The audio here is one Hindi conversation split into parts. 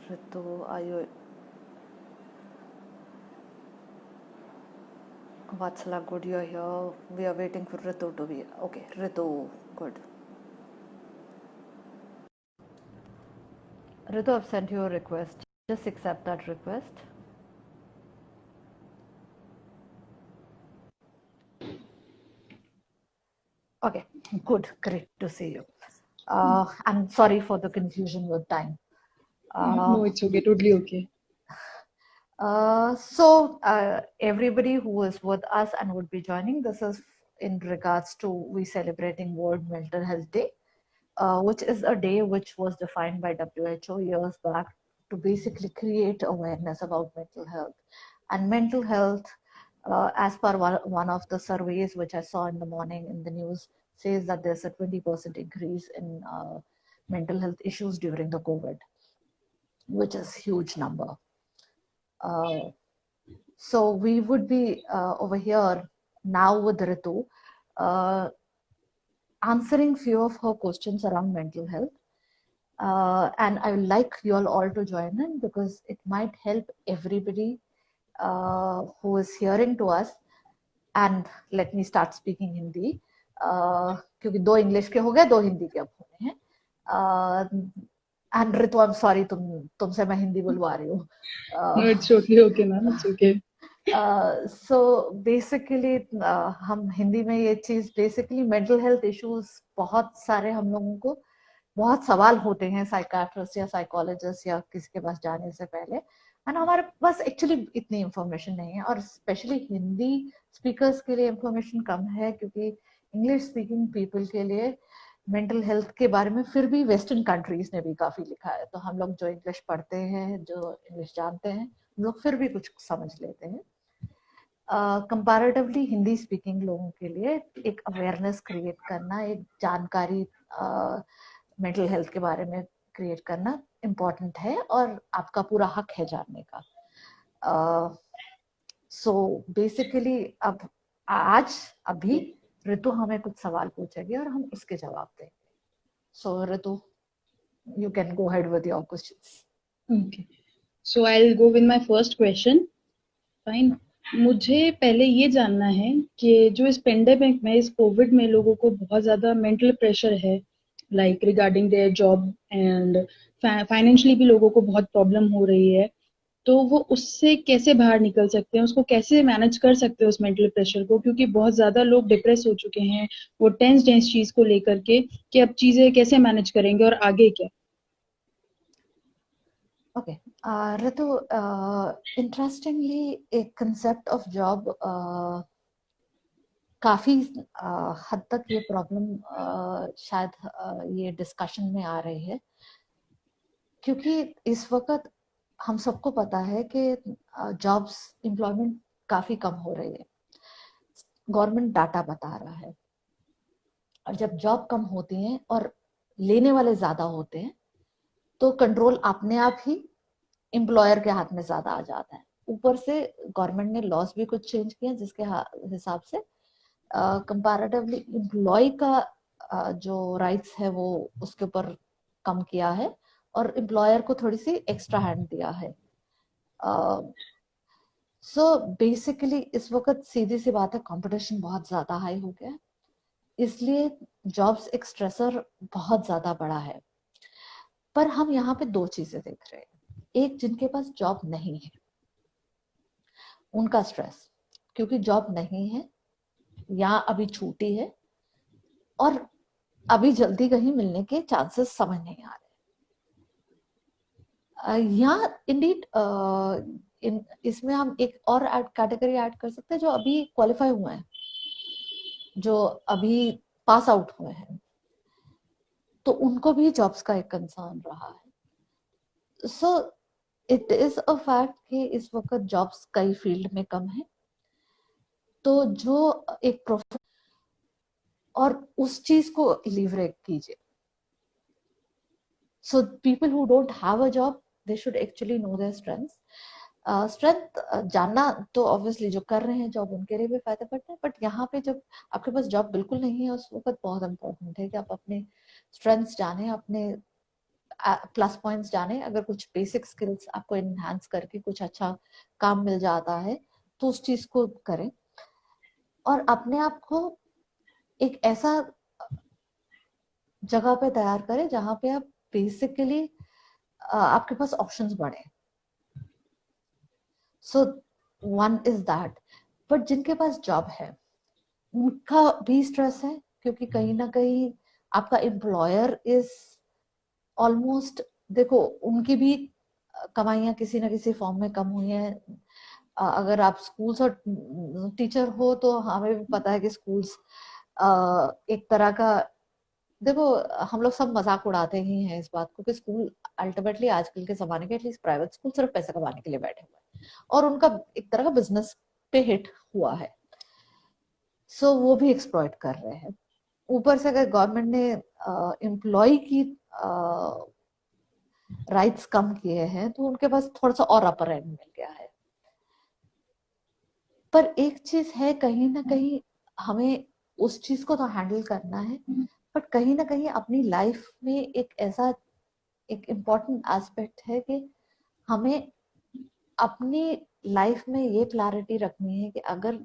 Ritu, are you? Vatsala, good, you're here. We are waiting for Ritu to be. Okay, Ritu, good. Ritu, I've sent you a request. Just accept that request. Okay, good, great to see you. I'm sorry for the confusion with time. No, it's okay, totally okay. Everybody who is with us and would be joining, this is in regards to we celebrating World Mental Health Day, which is a day which was defined by WHO years back to basically create awareness about mental health. And mental health, as per one of the surveys which I saw in the morning in the news, says that there's a 20% increase in mental health issues during the COVID, which is huge number. So we would be over here now with Ritu, answering few of her questions around mental health. And I would like you all to join in because it might help everybody who is hearing to us. And let me start speaking Hindi, क्योंकि 2 इंग्लिश के हो गए, 2 हिंदी के अब होने हैं. And Ritu, I'm sorry, तुमसे मैं हिंदी बुलवा रही हूँ. No, it's totally okay, ma'am. It's okay. So basically हम हिंदी में ये चीज बेसिकली मेंटल हेल्थ इश्यूज बहुत सारे हम लोगों को बहुत सवाल होते हैं साइकाट्रिस्ट या साइकोलॉजिस्ट या किसी के पास जाने से पहले, एंड हमारे पास एक्चुअली इतनी इंफॉर्मेशन नहीं है, और स्पेशली हिंदी स्पीकर्स के लिए इंफॉर्मेशन कम है क्योंकि इंग्लिश स्पीकिंग पीपल के लिए मेंटल हेल्थ के बारे में फिर भी वेस्टर्न कंट्रीज ने भी काफी लिखा है, तो हम लोग जो इंग्लिश पढ़ते हैं, जो इंग्लिश जानते हैं, हम लोग फिर भी कुछ समझ लेते हैं. कंपैरेटिवली हिंदी स्पीकिंग लोगों के लिए एक अवेयरनेस क्रिएट करना, एक जानकारी मेंटल हेल्थ के बारे में क्रिएट करना इम्पोर्टेंट है और आपका पूरा हक है जानने का. सो बेसिकली अब आज अभी ऋतु हमें कुछ सवाल पूछेगी और हम उसके जवाब देंगे. सो ऋतु, you can go ahead with your questions. Okay. So I'll go with my first question. Fine. मुझे पहले ये जानना है कि जो इस पेंडेमिक में, इस कोविड में लोगों को बहुत ज्यादा मेंटल प्रेशर है, like regarding their job and financially भी लोगों को बहुत प्रॉब्लम हो रही है, तो वो उससे कैसे बाहर निकल सकते हैं, उसको कैसे मैनेज कर सकते हैं उस मेंटल प्रेशर को, क्योंकि बहुत ज्यादा लोग डिप्रेस हो चुके हैं वो टेंस चीज को लेकर के कि अब चीजें कैसे मैनेज करेंगे और आगे क्या. Okay, Ritu, interestingly, a concept of job काफी हद तक ये प्रॉब्लम शायद ये डिस्कशन में आ रही है, क्योंकि इस वक्त हम सबको पता है कि जॉब्स एम्प्लॉयमेंट काफी कम हो रही है, गवर्नमेंट डाटा बता रहा है. और जब जॉब कम होती है और लेने वाले ज्यादा होते हैं तो कंट्रोल अपने आप ही एम्प्लॉयर के हाथ में ज्यादा आ जाता है. ऊपर से गवर्नमेंट ने लॉस भी कुछ चेंज किए जिसके हिसाब से कंपैरेटिवली एम्प्लॉय का जो राइट्स है वो उसके ऊपर कम किया है और एम्प्लॉयर को थोड़ी सी एक्स्ट्रा हैंड दिया है. सो बेसिकली इस वक्त सीधी सी बात है, कंपटीशन बहुत ज्यादा हाई हो गया है, इसलिए जॉब्स एक स्ट्रेसर बहुत ज्यादा बड़ा है. पर हम यहाँ पे 2 चीजें देख रहे हैं. एक, जिनके पास जॉब नहीं है उनका स्ट्रेस, क्योंकि जॉब नहीं है या अभी छूटी है और अभी जल्दी कहीं मिलने के चांसेस समझ नहीं आ रहे. या इंडीड इसमें हम एक और कैटेगरी ऐड कर सकते हैं जो अभी क्वालिफाई हुए हैं, जो अभी पास आउट हुए हैं, तो उनको भी जॉब्स का एक कंसर्न रहा है. So it is a fact कि इस वक्त जॉब्स कई फील्ड में कम है, तो जो एक प्रोफेशन और उस चीज को लीवरेज कीजिए. So people who don't have a job, they should actually know their strengths. Strength जानना तो ऑब्वियसली जो कर रहे हैं जॉब उनके लिए भी फायदा पड़ता है, बट यहाँ पे जब आपके पास जॉब बिल्कुल नहीं है उस वक्त बहुत इंपॉर्टेंट है कि आप अपने स्ट्रेंथ्स जाने, अपने प्लस पॉइंट्स जाने, अगर कुछ बेसिक स्किल्स आपको एनहांस करके कुछ अच्छा काम मिल जाता है तो उस चीज को करें, और अपने आप को एक ऐसा जगह पे तैयार करें जहां पे आप बेसिकली आपके पास ऑप्शंस बढ़े। So one is that. But जिनके पास जॉब है उनका भी स्ट्रेस है, क्योंकि कहीं ना कहीं आपका एम्प्लॉयर इज ऑलमोस्ट, देखो उनकी भी कमाइयां किसी ना किसी फॉर्म में कम हुई हैं। अगर आप स्कूल्स और टीचर हो तो हमें भी पता है कि स्कूल्स एक तरह का, देखो हम लोग सब मजाक उड़ाते ही हैं इस बात को कि स्कूल अल्टीमेटली आजकल के जमाने के एटलीस्ट प्राइवेट स्कूल सिर्फ पैसा कमाने के लिए बैठे हुए हैं, और उनका एक तरह का बिजनेस पे हिट हुआ है। सो वो भी एक्सप्लॉइट कर रहे हैं। ऊपर से अगर गवर्नमेंट ने एम्प्लॉय की राइट्स कम किए हैं तो उनके पास थोड़ा सा और अपर एंड मिल गया है। पर एक चीज है, कहीं ना कहीं हमें उस चीज को तो हैंडल करना है, बट कहीं ना कहीं अपनी लाइफ में एक ऐसा एक इम्पॉर्टेंट एस्पेक्ट है कि हमें अपनी लाइफ में ये क्लैरिटी रखनी है कि अगर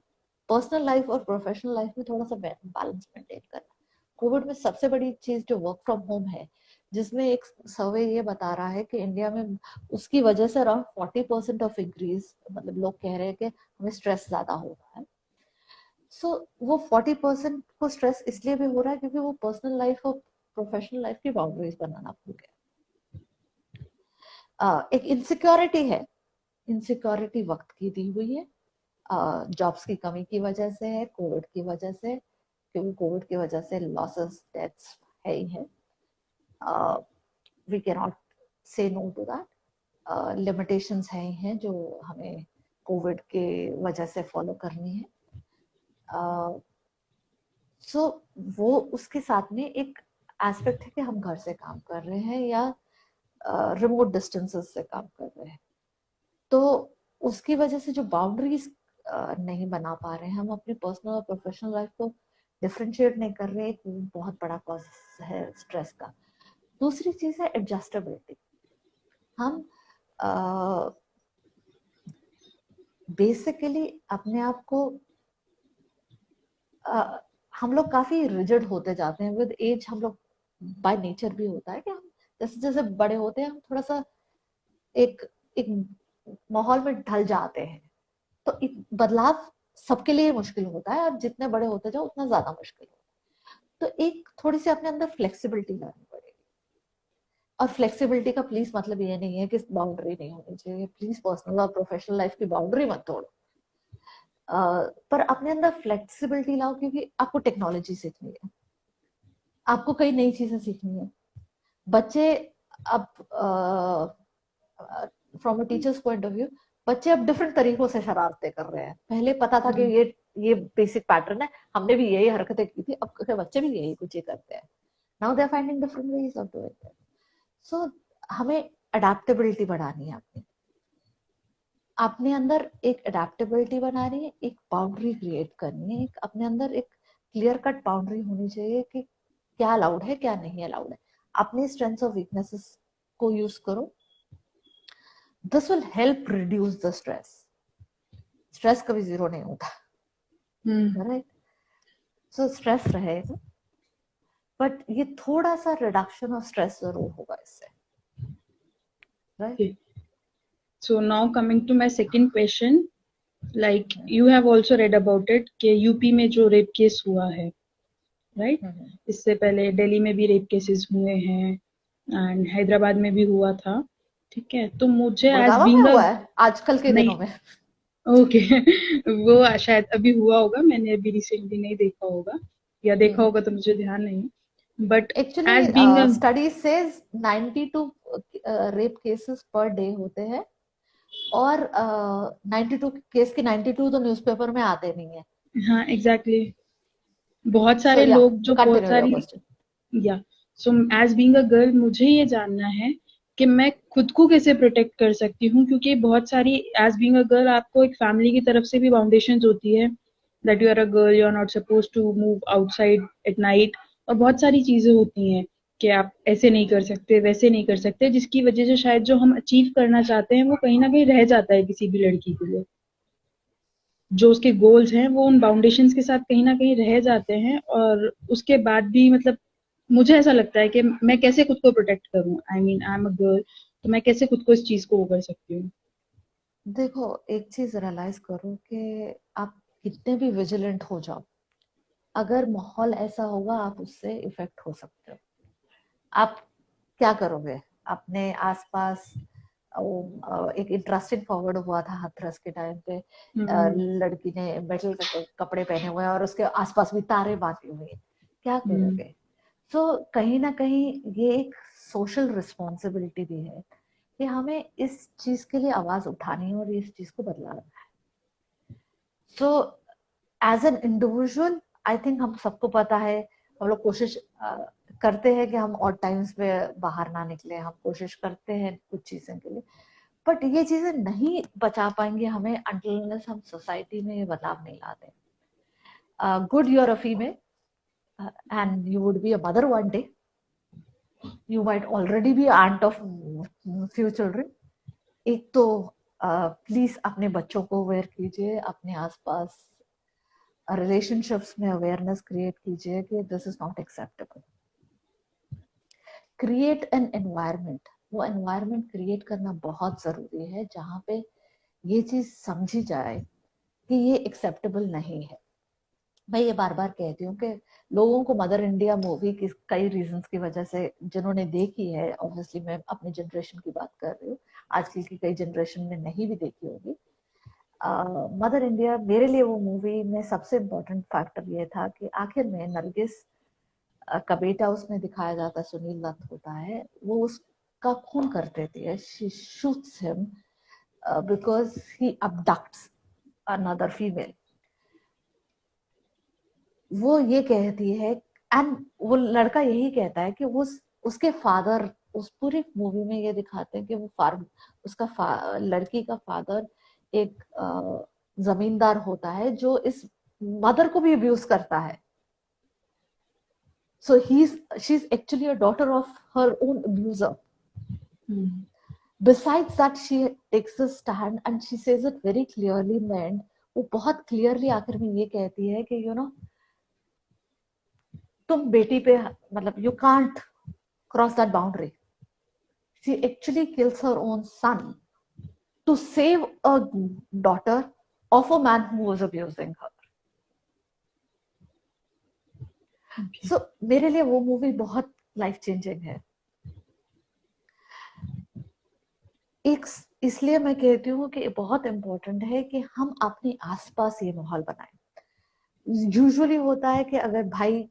पर्सनल लाइफ और प्रोफेशनल लाइफ में थोड़ा सा बैलेंस मेंटेन करना। कोविड में सबसे बड़ी चीज जो वर्क फ्रॉम होम है, जिसमें एक सर्वे ये बता रहा है कि इंडिया में उसकी वजह से अराउंड 40% ऑफ इंक्रीज, मतलब लोग कह रहे हैं कि हमें स्ट्रेस ज्यादा हो रहा है। सो वो 40% को स्ट्रेस इसलिए भी हो रहा है क्योंकि वो पर्सनल लाइफ और प्रोफेशनल लाइफ की बाउंड्रीज बनाना भूल गए। एक इनसिक्योरिटी है, इनसिक्योरिटी वक्त की दी हुई है, जॉब्स की कमी की वजह से है, कोविड की वजह से, क्योंकि कोविड की वजह से लॉसेस डेथ्स है ही है। वी कैन नॉट से नो टू दैट। लिमिटेशंस है ही हैं जो हमें कोविड के वजह से फॉलो करनी है। सो वो उसके साथ में एक एस्पेक्ट है कि हम घर से काम कर रहे हैं या रिमोट डिस्टेंसेस से काम कर रहे हैं, तो उसकी वजह से जो बाउंड्रीज नहीं बना पा रहे हैं, हम अपनी पर्सनल और प्रोफेशनल लाइफ को डिफरेंशिएट नहीं कर रहे, एक बहुत बड़ा कॉज है स्ट्रेस का। दूसरी चीज है एडजस्टेबिलिटी। हम बेसिकली अपने आप को हम लोग काफी रिजिड होते जाते हैं विद एज। हम लोग बाय नेचर भी होता है कि हम जैसे जैसे बड़े होते हैं हम थोड़ा सा एक एक माहौल में ढल जाते हैं, तो बदलाव सबके लिए मुश्किल होता है, और जितने बड़े होते जाओ उतना ज्यादा मुश्किल होता है। तो एक थोड़ी सी अपने अंदर फ्लेक्सिबिलिटी लानी पड़ेगी। और फ्लेक्सिबिलिटी का प्लीज मतलब ये नहीं है कि बाउंड्री नहीं होनी चाहिए, प्लीज पर्सनल और प्रोफेशनल लाइफ की बाउंड्री मत तोड़ो, पर अपने अंदर फ्लेक्सिबिलिटी लाओ, क्योंकि आपको टेक्नोलॉजी सीखनी है, आपको कई नई चीजें सीखनी है। बच्चे अब from a teachers point of view, बच्चे अब डिफरेंट तरीकों से शरारतें कर रहे हैं। पहले पता था कि ये बेसिक पैटर्न है, हमने भी यही हरकतें की थी, अब के बच्चे भी यही कुछ ही करते हैं। Now they are finding different ways of doing it. So हमें अडेप्टेबिलिटी बढ़ानी है, अपनी अपने अंदर एक अडेप्टेबिलिटी बनानी है, एक बाउंड्री क्रिएट करनी है, एक अपने अंदर एक क्लियर कट बाउंड्री होनी चाहिए कि क्या अलाउड है क्या नहीं अलाउड है। अपने स्ट्रेंथ्स और वीकनेसेस को यूज करो। This will help reduce the stress. Stress कभी जीरो नहीं होता, राइट? सो स्ट्रेस रहेगा, बट ये थोड़ा सा रिडक्शन ऑफ स्ट्रेस जरूर होगा इससे, right? So now coming to my second question, like you have also read about it कि यूपी में जो रेप केस हुआ है, राइट? इससे पहले दिल्ली में भी रेप केसेस हुए हैं एंड हैदराबाद में भी हुआ था, ठीक है? तो मुझे एज बीइंग हुआ है आजकल के दिनों में। ओके वो शायद अभी हुआ होगा, मैंने अभी रिसेंटली नहीं देखा होगा, या देखा होगा तो मुझे ध्यान नहीं, but actually as being study says 92 rape cases per day होते हैं, और 92 केस के 92 तो न्यूज़पेपर में आते नहीं है। हाँ एग्जैक्टली, बहुत सारे yeah, लोग जो बहुत continue your सारी question. या so as being a girl मुझे ये जानना है कि मैं खुद को कैसे प्रोटेक्ट कर सकती हूँ, क्योंकि बहुत सारी एज बीइंग अ गर्ल आपको एक फैमिली की तरफ से भी फाउंडेशंस होती है that you are a girl, you are not suppose to move outside at night, और बहुत सारी चीजें होती हैं कि आप ऐसे नहीं कर सकते, वैसे नहीं कर सकते, जिसकी वजह से शायद जो हम अचीव करना चाहते हैं वो कहीं ना कहीं रह जाता है किसी भी लड़की के लिए। जो उसके गोल्स हैं वो उन बाउंडेशंस के साथ कहीं ना कहीं रह जाते हैं, और उसके बाद भी मतलब मुझे ऐसा लगता है कि मैं कैसे खुद को प्रोटेक्ट करूं, I mean I am a girl, तो मैं कैसे खुद को इस चीज को वो कर सकती हूँ। देखो, एक चीज रियलाइज करो कि आप कितने भी विजिलेंट हो जाओ, अगर माहौल ऐसा होगा आप उससे इफेक्ट हो सकते हो। आप क्या करोगे अपने आसपास? एक इंटरेस्टिंग फॉरवर्ड हुआ था हाथरस के टाइम पे, हम्म। लड़की ने मेटल के कपड़े पहने हुए हैं और उसके आसपास भी तारे बांधे हुए हैं, क्या हम्म। करोगे? तो कहीं ना कहीं ये एक सोशल रिस्पॉन्सिबिलिटी भी है कि हमें इस चीज के लिए आवाज उठानी है और इस चीज को बदलाना है। So as an individual, I think हम सबको पता है, हम लोग कोशिश करते हैं कि हम ऑड टाइम्स में बाहर ना निकले, हम कोशिश करते हैं कुछ चीजें के लिए, बट ये चीजें नहीं बचा पाएंगे हमें अनटिल हम सोसाइटी में ये बदलाव नहीं लाते। Good, you are a female and you would be a mother one day. You might already be aunt of few children. एक तो प्लीज अपने बच्चों को अवेयर कीजिए, अपने आसपास रिलेशनशिप्स में अवेयरनेस क्रिएट कीजिए कि this is not acceptable. Create an environment, वो एनवायरनमेंट क्रिएट करना बहुत जरूरी है जहाँ पे ये चीज समझी जाए कि ये एक्सेप्टेबल नहीं है। मैं ये बार बार कहती हूँ कि लोगों को मदर इंडिया मूवी की कई रीजंस की वजह से, जिन्होंने देखी है, ऑब्वियसली मैं अपनी जनरेशन की बात कर रही हूँ, आजकल की कई जनरेशन ने नहीं भी देखी होगी। मदर इंडिया मेरे लिए वो मूवी में सबसे इम्पोर्टेंट फैक्टर ये था कि आखिर में नरगिस का बेटा उसमें दिखाया जाता है, सुनील दत्त होता है, वो उसका खून कर देती है, she shoots him because he abducts another female. वो ये कहती है, एंड वो लड़का यही कहता है कि उसके फादर, उस पूरी मूवी में ये दिखाते हैं कि वो फार्म, लड़की का फादर एक जमींदार होता है जो इस मदर को भी अब्यूज करता है। So she is actually a daughter of her own abuser. Besides that, she takes a stand and she says it very clearly in the end. वो बहुत क्लियरली आखिर में ये कहती है कि यू नो, तुम बेटी पे, मतलब you can't cross that boundary. She actually kills her own son to save a daughter of a man who was abusing her. So मेरे लिए वो मूवी बहुत लाइफ चेंजिंग है। एक इसलिए मैं कहती हूँ कि बहुत इंपॉर्टेंट है कि हम अपने आसपास ये माहौल बनाएं। यूजुअली होता है कि अगर भाई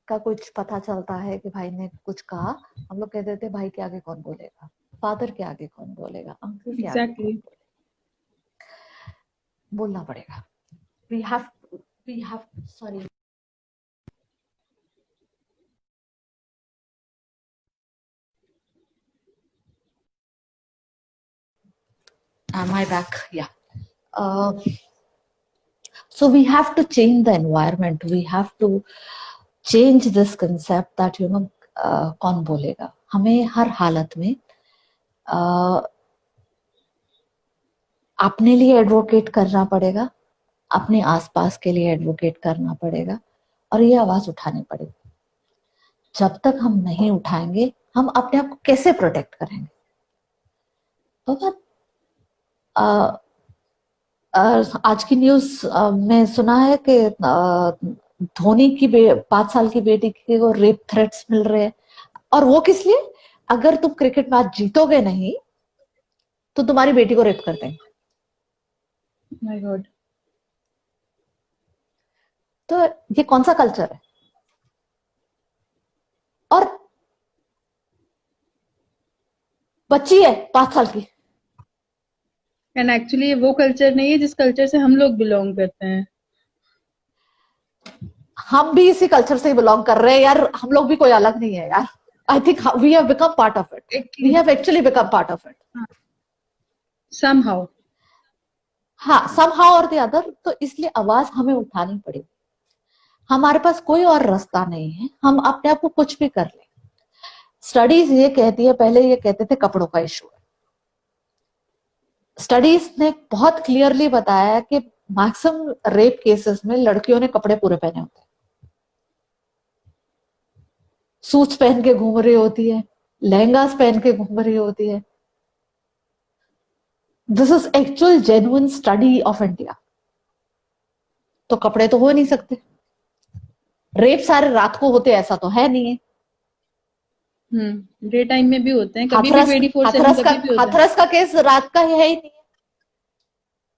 का कुछ पता चलता है कि भाई ने कुछ कहा, हम लोग कह देते हैं भाई के आगे कौन बोलेगा, फादर के आगे कौन बोलेगा, अंकल के आगे कौन एग्जैक्टली। बोलेगा। बोलना पड़ेगा। We have we have sorry, am I back? Yeah. uh, so we have to change the environment, we have to change this concept that you know, कौन बोलेगा। हमें हर हालत में अपने लिए एडवोकेट करना पड़ेगा, अपने आसपास के लिए एडवोकेट करना पड़ेगा और ये आवाज उठानी पड़ेगी। जब तक हम नहीं उठाएंगे हम अपने आप को कैसे प्रोटेक्ट करेंगे? तो आज की न्यूज में सुना है कि धोनी की 5 साल की बेटी को रेप थ्रेट्स मिल रहे हैं, और वो किस लिए? अगर तुम क्रिकेट मैच जीतोगे नहीं तो तुम्हारी बेटी को रेप कर देंगे। My God. तो ये कौन सा कल्चर है? और बच्ची है 5 साल की। एंड एक्चुअली ये वो कल्चर नहीं है जिस कल्चर से हम लोग बिलोंग करते हैं। हम भी इसी कल्चर से बिलोंग कर रहे हैं यार, हम लोग भी कोई अलग नहीं है यार। I think we have become part of it, we have actually become part of it somehow. हाँ, somehow और the other। तो इसलिए आवाज हमें उठानी पड़ेगी। हमारे पास कोई और रास्ता नहीं है, हम अपने आप को कुछ भी कर ले। स्टडीज ये कहती है, पहले ये कहते थे कपड़ों का इशू है, स्टडीज ने बहुत क्लियरली बताया है कि मैक्सिमम रेप केसेस में लड़कियों ने कपड़े पूरे पहने होते हैं, सूट्स पहन के घूम रही होती है, लहंगास पहन के घूम रही होती है। This is actual genuine study of India. तो कपड़े तो हो नहीं सकते, रेप सारे रात को होते ऐसा तो है नहीं है। डे टाइम में भी होते हैं, कभी भी हाथरस 24/7 हाथरस का कभी भी होते हैं। हाथरस का केस रात का है ही नहीं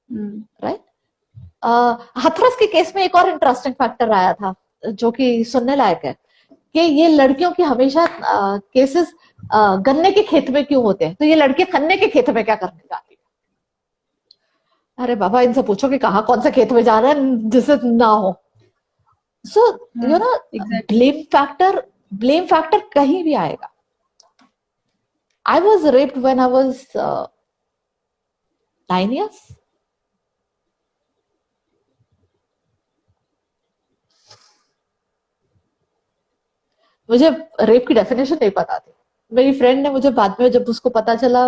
हम्म, राइट। हाथरस के केस में एक और इंटरेस्टिंग फैक्टर आया था जो कि सुनने लायक है, कि ये लड़कियों की हमेशा केसेस गन्ने के खेत में क्यों होते हैं, तो ये लड़के गन्ने के खेत में क्या करने जाती है। अरे बाबा, इनसे पूछो कि कहाँ कौन से खेत में जा रहा है जिसे ना हो। सो हाँ you know, exactly. Blame factor कहीं भी आएगा। I was raped when I was 9 years। मुझे रेप की डेफिनेशन नहीं पता थी। मेरी फ्रेंड ने मुझे बाद में, जब उसको पता चला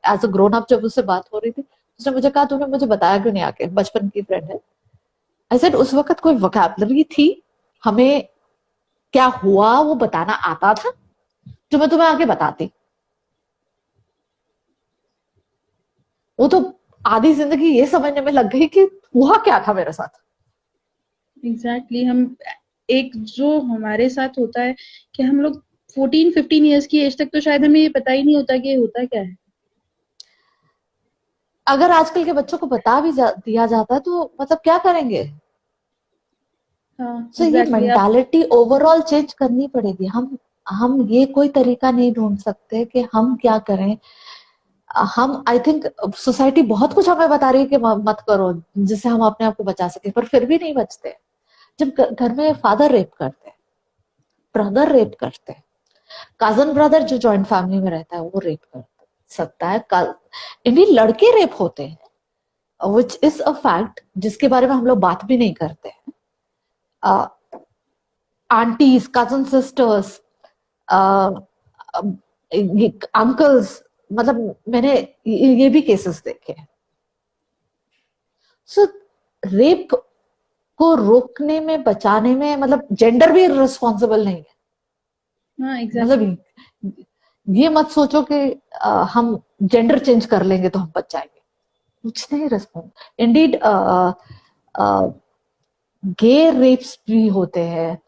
एज अ ग्रोन अप, जब उससे बात हो रही थी, उसने मुझे कहा तूने मुझे बताया क्यों नहीं आके, बचपन की फ्रेंड है। आई सेड उस वक्त कोई वोकैबुलरी थी, हमें क्या हुआ वो बताना आता था जो मैं तुम्हें आगे बताती। वो तो आधी जिंदगी ये समझने में लग गई कि हुआ क्या था मेरे साथ। एग्जैक्टली हम एक जो हमारे साथ होता है कि हम लोग 14-15 ईयर्स की एज तक तो शायद हमें ये पता ही नहीं होता कि ये होता क्या है। अगर आजकल के बच्चों को बता भी दिया जाता है तो मतलब क्या करेंगे। हाँ सो ये एग्जैक्टली आप। मेंटालिटी ओवरऑल चेंज करनी पड़ेगी। हम ये कोई तरीका नहीं ढूंढ सकते कि हम क्या करें। हम आई थिंक सोसाइटी बहुत कुछ हमें बता रही है कि मत करो, जिससे हम अपने आप को बचा सके, पर फिर भी नहीं बचते। जब घर में फादर रेप करते हैं, ब्रदर रेप करते हैं, कजन ब्रदर जो जॉइंट फैमिली में रहता है वो रेप कर सकता है, इंडियन लड़के रेप होते हैं, विच इज अ फैक्ट जिसके बारे में हम लोग बात भी नहीं करते हैं। आंटीज, कजन सिस्टर्स, अंकल्स, मतलब मैंने ये भी केसेस देखे हैं। सो रेप को रोकने में, बचाने में, मतलब जेंडर भी रिस्पॉन्सिबल नहीं है। हाँ एग्जैक्टली। मतलब ये मत सोचो कि हम जेंडर चेंज कर लेंगे तो हम बच जाएंगे, कुछ नहीं। रिस्पॉन्स इंडीड गे रेप्स भी होते हैं।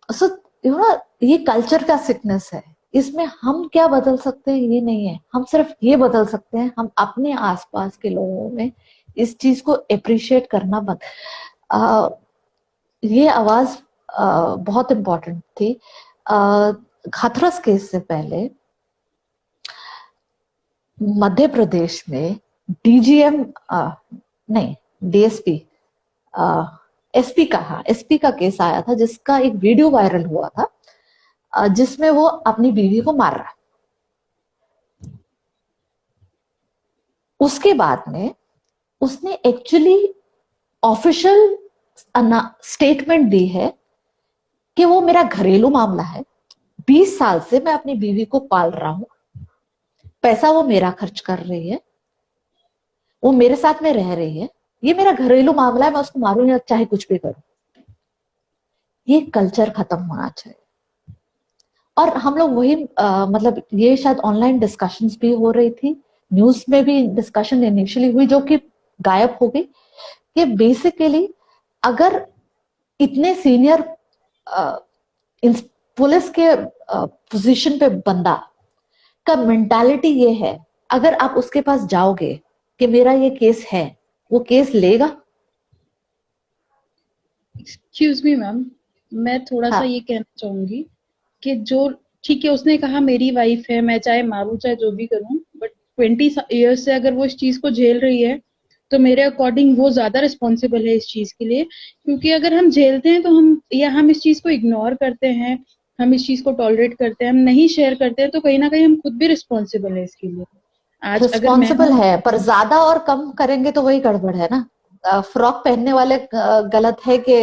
सो यू नो, ये कल्चर का सिकनेस है। इसमें हम क्या बदल सकते हैं ये नहीं है, हम सिर्फ ये बदल सकते हैं हम अपने आसपास के लोगों में इस चीज को अप्रिशिएट करना बंद। ये आवाज बहुत इंपॉर्टेंट थी। हाथरस केस से पहले मध्य प्रदेश में डीजीएम, नहीं, डीएसपी, एसपी का, हाँ एसपी का केस आया था जिसका एक वीडियो वायरल हुआ था, जिसमें वो अपनी बीवी को मार रहा है। उसके बाद में उसने एक्चुअली ऑफिशियल स्टेटमेंट दी है कि वो मेरा घरेलू मामला है, 20 साल से मैं अपनी बीवी को पाल रहा हूं, पैसा वो मेरा खर्च कर रही है, वो मेरे साथ में रह रही है, ये मेरा घरेलू मामला है, मैं उसको मारूं या चाहे कुछ भी करूं। ये कल्चर खत्म होना चाहिए। और हम लोग वही मतलब ये शायद ऑनलाइन डिस्कशंस भी हो रही थी, न्यूज में भी डिस्कशन इनिशियली हुई जो कि गायब हो गई, कि बेसिकली अगर इतने सीनियर पुलिस के पोजीशन पे बंदा का मेंटालिटी ये है, अगर आप उसके पास जाओगे कि मेरा ये केस है, वो केस लेगा। एक्सक्यूज मी मैम, मैं थोड़ा सा हाँ, ये कहना चाहूंगी कि जो ठीक है उसने कहा मेरी वाइफ है, मैं चाहे मारूं चाहे जो भी करूं, बट 20 ईयर्स से अगर वो इस चीज को झेल रही है तो मेरे अकॉर्डिंग वो ज्यादा रिस्पॉन्सिबल है इस चीज के लिए। क्योंकि अगर हम झेलते हैं तो हम इस चीज को इग्नोर करते हैं, हम इस चीज को टॉलरेट करते हैं, हम नहीं शेयर करते हैं, तो कहीं ना कहीं हम खुद भी रिस्पॉन्सिबल है इसके लिए। आज अगर मैं रिस्पॉन्सिबल हूँ। है, पर ज्यादा और कम करेंगे तो वही गड़बड़ है ना। फ्रॉक पहनने वाले गलत है कि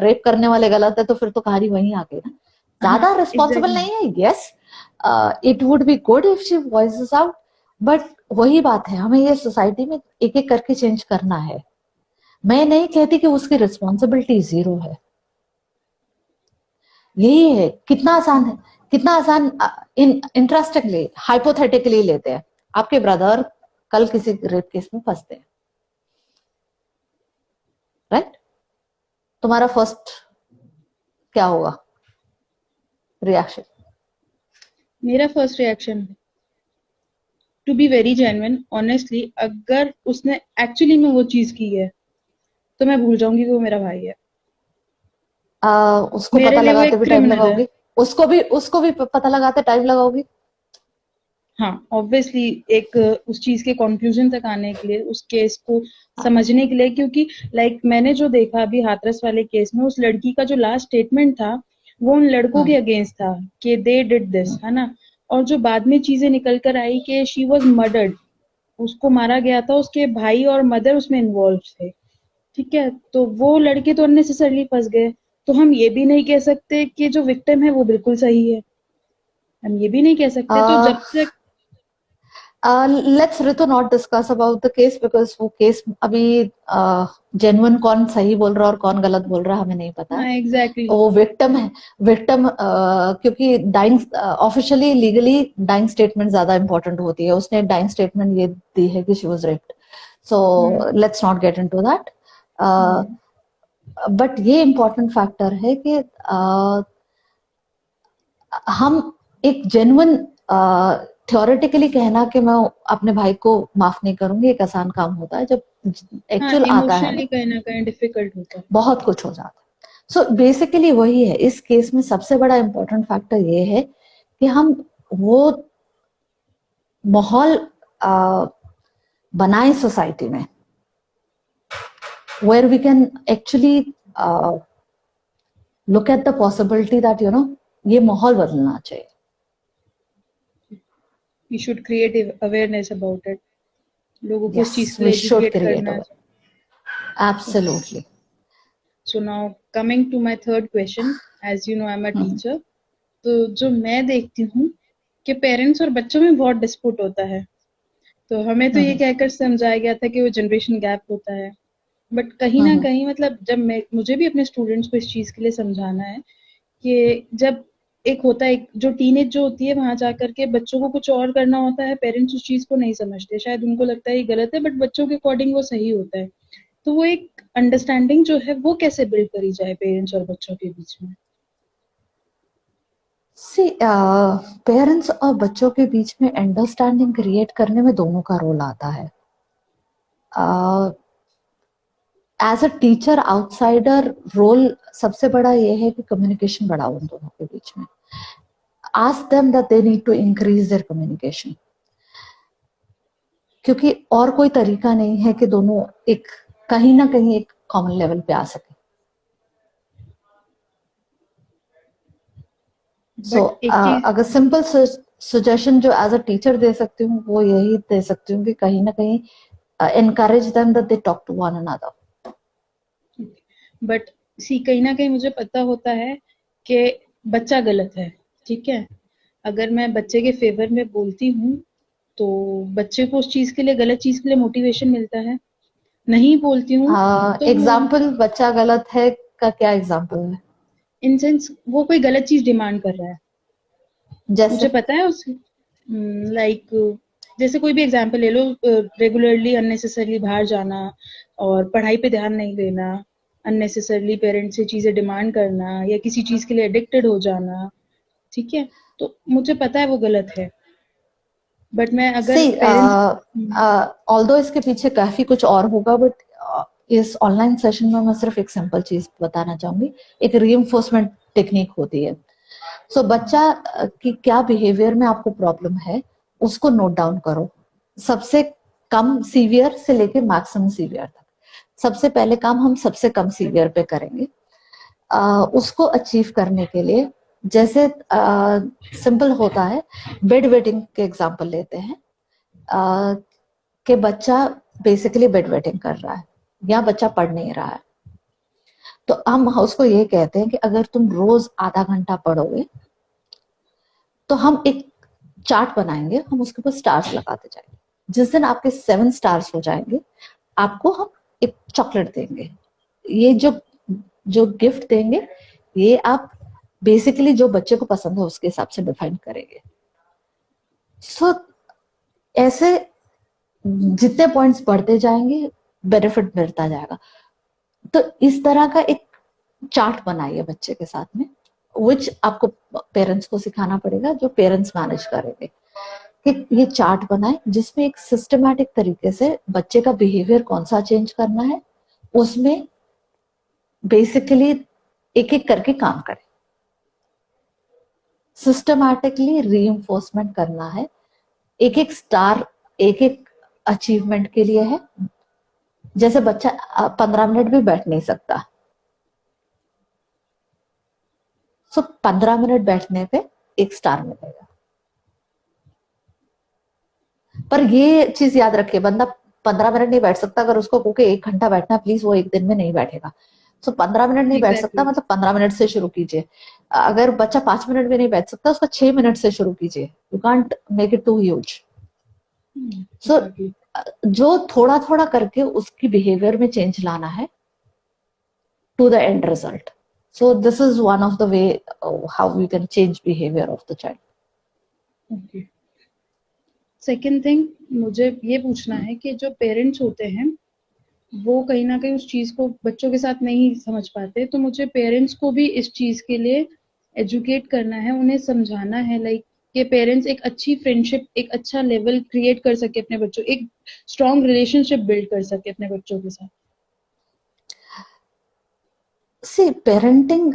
रेप करने वाले गलत है, तो फिर तो कहानी वहीं आ गई ना। हाँ ज्यादा रिस्पॉन्सिबल एग्जैक्टली। नहीं है, yes, it would be good if she voices out, but वही बात है, हमें ये सोसाइटी में एक एक करके चेंज करना है। मैं नहीं कहती कि उसकी रिस्पॉन्सिबिलिटी जीरो है, यही है, कितना आसान है, कितना आसान। इंटरेस्टिंगली हाइपोथेटिकली लेते हैं, आपके ब्रदर कल किसी रेप केस में फंसते हैं, राइट? तुम्हारा फर्स्ट क्या होगा रिएक्शन? मेरा first reaction, to be very genuine honestly, अगर उसने एक्चुअली में वो चीज की है तो मैं भूल जाऊंगी कि वो मेरा भाई है। उसको मेरे पता लिए वो लगाते एक भी टाइम क्रिमिनल है। लगाओगी? उसको भी पता लगाते टाइम लगाओगी? हाँ ऑब्वियसली, एक उस चीज के कंक्लूजन तक आने के लिए, उस केस को हाँ, समझने के लिए, क्योंकि लाइक मैंने जो देखा अभी हाथरस वाले केस में, उस लड़की का जो लास्ट स्टेटमेंट था वो उन लड़कों के हम्म, अगेंस्ट था कि दे डिड दिस, हम्म। है ना। और जो बाद में चीजें निकल कर आई कि शी वाज मर्डर्ड, उसको मारा गया था, उसके भाई और मदर उसमें इन्वॉल्व थे। ठीक है, तो वो लड़के तो अननेसेसरली फंस गए। तो हम ये भी नहीं कह सकते कि जो विक्टिम है वो बिल्कुल सही है, हम ये भी नहीं कह सकते। तो जब तक let's Ritu not discuss about the case, because वो केस अभी जेन्युइन कौन सही बोल रहा है और कौन गलत बोल रहा है हमें नहीं पता है। हाँ एग्जैक्टली वो विक्टिम है, विक्टिम, क्योंकि dying officially legally dying statement ज्यादा इंपॉर्टेंट होती है, उसने डाइंग स्टेटमेंट ये दी है कि she was raped, so let's not get into that. But ये इम्पोर्टेंट फैक्टर है कि हम एक जेन्युइन थ्योरेटिकली कहना कि मैं अपने भाई को माफ नहीं करूंगी, एक आसान काम होता है, जब हाँ एक्चुअल आता है ना इमोशनली कहीं ना कहीं डिफिकल्ट होता है। बहुत कुछ हो जाता है। सो बेसिकली वही है, इस केस में सबसे बड़ा इंपॉर्टेंट फैक्टर ये है कि हम वो माहौल बनाए सोसाइटी में where we can actually look at the possibility that ये माहौल बदलना चाहिए। We should create awareness about it, लोगों को उस चीज Yes, के we लिए should एजुकेट create करना। a absolutely। So now coming to my third question, as you know I am a hmm, teacher. तो जो मैं देखती हूँ कि पेरेंट्स और बच्चों में बहुत डिस्प्यूट होता है। तो हमें तो ये हम्म, कहकर समझाया गया था कि वो जनरेशन गैप होता है, बट कहीं ना हम्म। कहीं मतलब जब मैं मुझे भी अपने स्टूडेंट्स को इस चीज के लिए समझाना है कि जब एक होता है, एक जो टीनेज जो होती है वहां जाकर के बच्चों को कुछ और करना होता है, पेरेंट्स उस चीज को नहीं समझते, शायद उनको लगता है ये गलत है, बट बच्चों के अकॉर्डिंग वो सही होता है। तो वो एक अंडरस्टैंडिंग जो है वो कैसे बिल्ड करी जाए पेरेंट्स और बच्चों के बीच में। सी पेरेंट्स और बच्चों के बीच में अंडरस्टैंडिंग क्रिएट करने में दोनों का रोल आता है। As a teacher outsider role सबसे बड़ा ये है कि कम्युनिकेशन बढ़ाओ उन दोनों के बीच में। Ask them that they need to increase their communication, क्योंकि और कोई तरीका नहीं है कि दोनों एक कहीं ना कहीं एक कॉमन लेवल पे आ सके। सो बट एक चीज, अगर सिंपल सजेशन जो एज अ टीचर दे सकती हूँ वो यही दे सकती हूँ कि कहीं ना कहीं encourage them that they talk to one another। But see कहीं ना कहीं मुझे पता होता है कि बच्चा गलत है। ठीक है, अगर मैं बच्चे के फेवर में बोलती हूँ तो बच्चे को उस चीज के लिए, गलत चीज के लिए मोटिवेशन मिलता है। नहीं बोलती हूँ तो वो, एग्जाम्पल बच्चा गलत है का क्या एग्जाम्पल है? इन सेंस वो कोई गलत चीज डिमांड कर रहा है, मुझे जैसे पता है उस, लाइक जैसे कोई भी एग्जांपल ले लो, रेगुलरली अननेसेसरली बाहर जाना और पढ़ाई पे ध्यान नहीं देना, अननेसेसरली पेरेंट्स से चीजें डिमांड करना या किसी चीज के लिए एडिक्टेड हो जाना। ठीक है, तो मुझे पता है वो गलत है, बट मैं सी अगर पेरेंट्स, ऑल्दो इसके पीछे काफी कुछ और होगा, बट इस ऑनलाइन सेशन में मैं सिर्फ एक सिंपल चीज बताना चाहूंगी। एक रीइंफोर्समेंट टेक्निक होती है। सो बच्चा की क्या बिहेवियर में आपको प्रॉब्लम है उसको नोट डाउन करो, सबसे कम सीवियर से लेके मैक्सिमम सीवियर तक। सबसे पहले काम हम सबसे कम सीवियर पे करेंगे। उसको अचीव करने के लिए जैसे सिंपल होता है, बेड वेटिंग के एग्जांपल लेते हैं, कि बच्चा बेसिकली बेड वेटिंग कर रहा है या बच्चा पढ़ नहीं रहा है, तो हम उसको ये कहते हैं कि अगर तुम रोज आधा घंटा पढ़ोगे तो हम एक चार्ट बनाएंगे, हम उसके ऊपर स्टार्स लगाते जाएंगे। जिस दिन आपके 7 स्टार्स हो जाएंगे आपको हम एक चॉकलेट देंगे। ये जो जो गिफ्ट देंगे ये आप बेसिकली जो बच्चे को पसंद है उसके हिसाब से डिफाइन करेंगे। सो ऐसे जितने पॉइंट्स बढ़ते जाएंगे बेनिफिट मिलता जाएगा। तो इस तरह का एक चार्ट बनाइए बच्चे के साथ में, विच आपको पेरेंट्स को सिखाना पड़ेगा, जो पेरेंट्स मैनेज करेंगे कि ये चार्ट बनाए जिसमें एक सिस्टमैटिक तरीके से बच्चे का बिहेवियर कौन सा चेंज करना है, उसमें बेसिकली एक एक करके काम करें। सिस्टमैटिकली रीइंफोर्समेंट करना है, एक एक स्टार एक एक अचीवमेंट के लिए है। जैसे बच्चा 15 मिनट भी बैठ नहीं सकता, सो 15 मिनट बैठने पे एक स्टार मिलेगा। पर ये चीज याद रखिए, बंदा 15 मिनट नहीं बैठ सकता, अगर उसको कहो 1 घंटा बैठना प्लीज, वो एक दिन में नहीं बैठेगा। सो 15 मिनट नहीं बैठ सकता एग्जैक्टली। मतलब 15 मिनट से शुरू कीजिए। अगर बच्चा 5 मिनट भी नहीं बैठ सकता उसका 6 मिनट से शुरू कीजिए। You can't make it too huge. So exactly. जो थोड़ा थोड़ा करके उसकी बिहेवियर में चेंज लाना है to the end result. So this is one of the way how we can change behavior of the child. Okay. Second thing, मुझे ये पूछना है कि जो पेरेंट्स होते हैं वो कहीं ना कहीं उस चीज को बच्चों के साथ नहीं समझ पाते, तो मुझे पेरेंट्स को भी इस चीज के लिए एजुकेट करना है, उन्हें समझाना है, लाइक कि पेरेंट्स एक अच्छी फ्रेंडशिप, एक अच्छा लेवल क्रिएट कर सके अपने बच्चों, एक स्ट्रॉन्ग रिलेशनशिप बिल्ड कर सके अपने बच्चों के साथ। See, parenting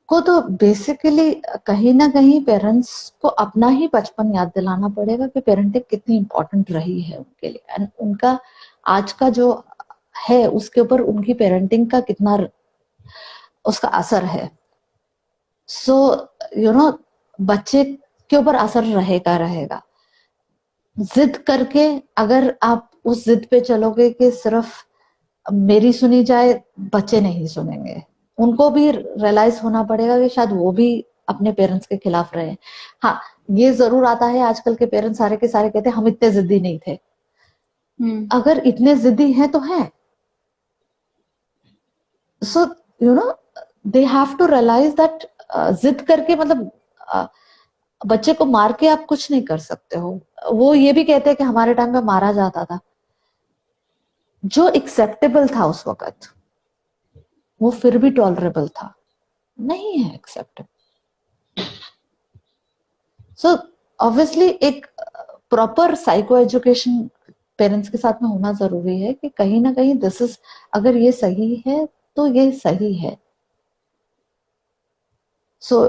को तो बेसिकली कहीं ना कहीं पेरेंट्स को अपना ही बचपन याद दिलाना पड़ेगा कि पेरेंटिंग कितनी इंपॉर्टेंट रही है उनके लिए, एंड उनका आज का जो है उसके ऊपर उनकी पेरेंटिंग का कितना उसका असर है। सो यू नो बच्चे के ऊपर असर रहेगा रहेगा। जिद करके अगर आप उस जिद पे चलोगे कि सिर्फ मेरी सुनी जाए, बच्चे नहीं सुनेंगे। उनको भी रियलाइज होना पड़ेगा कि शायद वो भी अपने पेरेंट्स के खिलाफ रहे। हाँ, ये जरूर आता है आजकल के पेरेंट्स सारे के सारे कहते हैं हम इतने जिद्दी नहीं थे। अगर इतने जिद्दी हैं तो हैं। So you know they have to realise that जिद करके मतलब बच्चे को मार के आप कुछ नहीं कर सकते हो। वो ये भी कहते हैं कि हमारे टाइम में मारा जाता था, जो एक्सेप्टेबल था उस वक्त वो फिर भी टॉलरेबल था, नहीं है एक्सेप्टेबल। सो ऑब्वियसली एक प्रॉपर साइको एजुकेशन पेरेंट्स के साथ में होना जरूरी है कि कहीं ना कहीं दिस इज, अगर ये सही है तो ये सही है। सो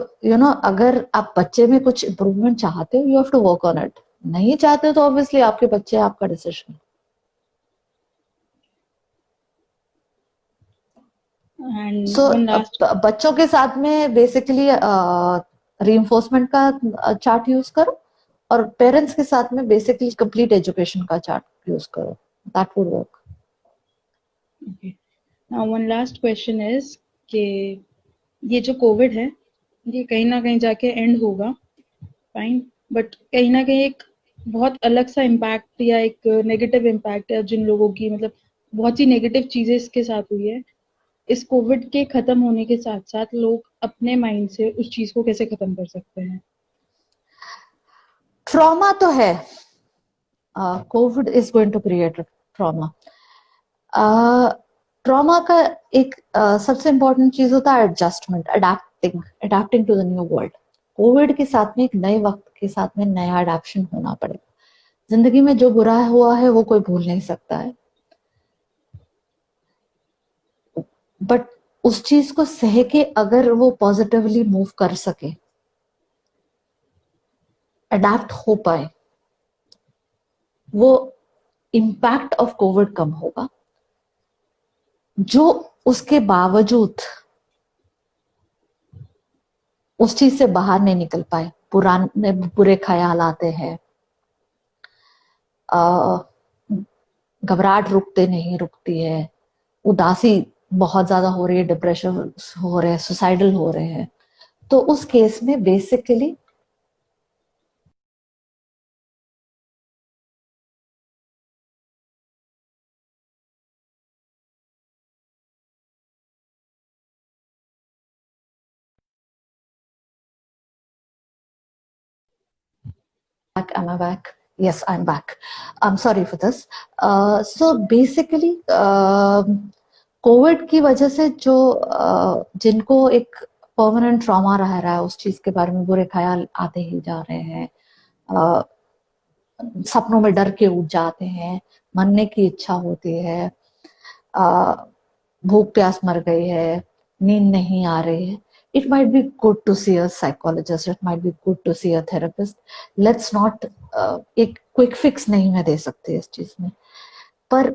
अगर आप बच्चे में कुछ इम्प्रूवमेंट चाहते हो you have to work on it. नहीं चाहते तो ऑब्वियसली आपके बच्चे, आपका decision. And so one last. बच्चों के साथ में बेसिकली रीइंफोर्समेंट का चार्ट यूज करो, और पेरेंट्स के साथ में बेसिकली कंप्लीट एजुकेशन का चार्ट यूज करो, that would work. Okay. Now one last question is कि ये जो कोविड है ये कहीं ना कहीं जाके एंड होगा, फाइन, बट कहीं ना कहीं एक बहुत अलग सा इम्पैक्ट या एक नेगेटिव इम्पैक्ट है जिन लोगों की, मतलब बहुत सी नेगेटिव चीजें इसके साथ हुई है। इस कोविड के खत्म होने के साथ साथ लोग अपने माइंड से उस चीज को कैसे खत्म कर सकते हैं? ट्रॉमा तो है, Covid is going to create trauma. Trauma का एक सबसे इंपॉर्टेंट चीज होता है adjustment, adapting to the new world. Covid के साथ में एक नए वक्त के साथ में नया अडेप्शन होना पड़ेगा। जिंदगी में जो बुरा हुआ है वो कोई भूल नहीं सकता है, बट उस चीज को सह के अगर वो पॉजिटिवली मूव कर सके, अडेप्ट हो पाए, वो इम्पैक्ट ऑफ कोविड कम होगा। जो उसके बावजूद उस चीज से बाहर नहीं निकल पाए, पुराने बुरे ख्याल आते हैं, घबराहट रुकती नहीं रुकती है, उदासी बहुत ज्यादा हो रही है, डिप्रेशन हो रहे हैं, सुसाइडल हो रहे हैं, तो उस केस में basically am I back? Yes, I'm back. I'm sorry for this. So basically, Covid की वजह से जो जिनको एक परमानेंट ट्रॉमा रह रहा है, उस चीज के बारे में बुरे ख्याल आते ही जा रहे हैं, सपनों में डर के उठ जाते हैं, मरने की इच्छा होती है, भूख प्यास मर गई है, नींद नहीं आ रही है, it might be good to see a psychologist, it might be good to see a therapist. Let's not एक क्विक फिक्स नहीं मैं दे सकती इस चीज में, पर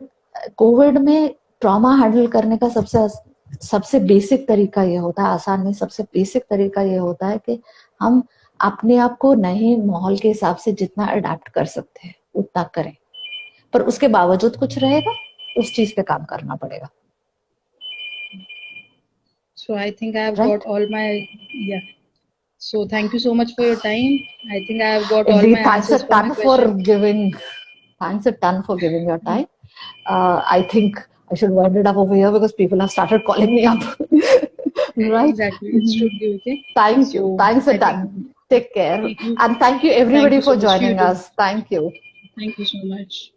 कोविड में ट्रॉमा हैंडल करने का सबसे बेसिक तरीका ये होता है, आसान नहीं, सबसे बेसिक तरीका ये होता है कि हम अपने आप को नए माहौल के हिसाब से जितना अडेप्ट कर सकते हैं उतना करें, पर उसके बावजूद कुछ रहेगा, उस चीज पे काम करना पड़ेगा. So I think I have Right? got all my, yeah. So thank you so much for your time. I think I have got all my Indeed, thanks a answers for my ton for question. giving. Thanks a ton for giving your time. I think I should wind it up over here because people have started calling me up. Right? Exactly, it should be okay. Thank you. So Thanks a I think ton. Take care. thank you. And thank you Thank everybody you so for much. You joining too. us. Thank you. Thank you so much.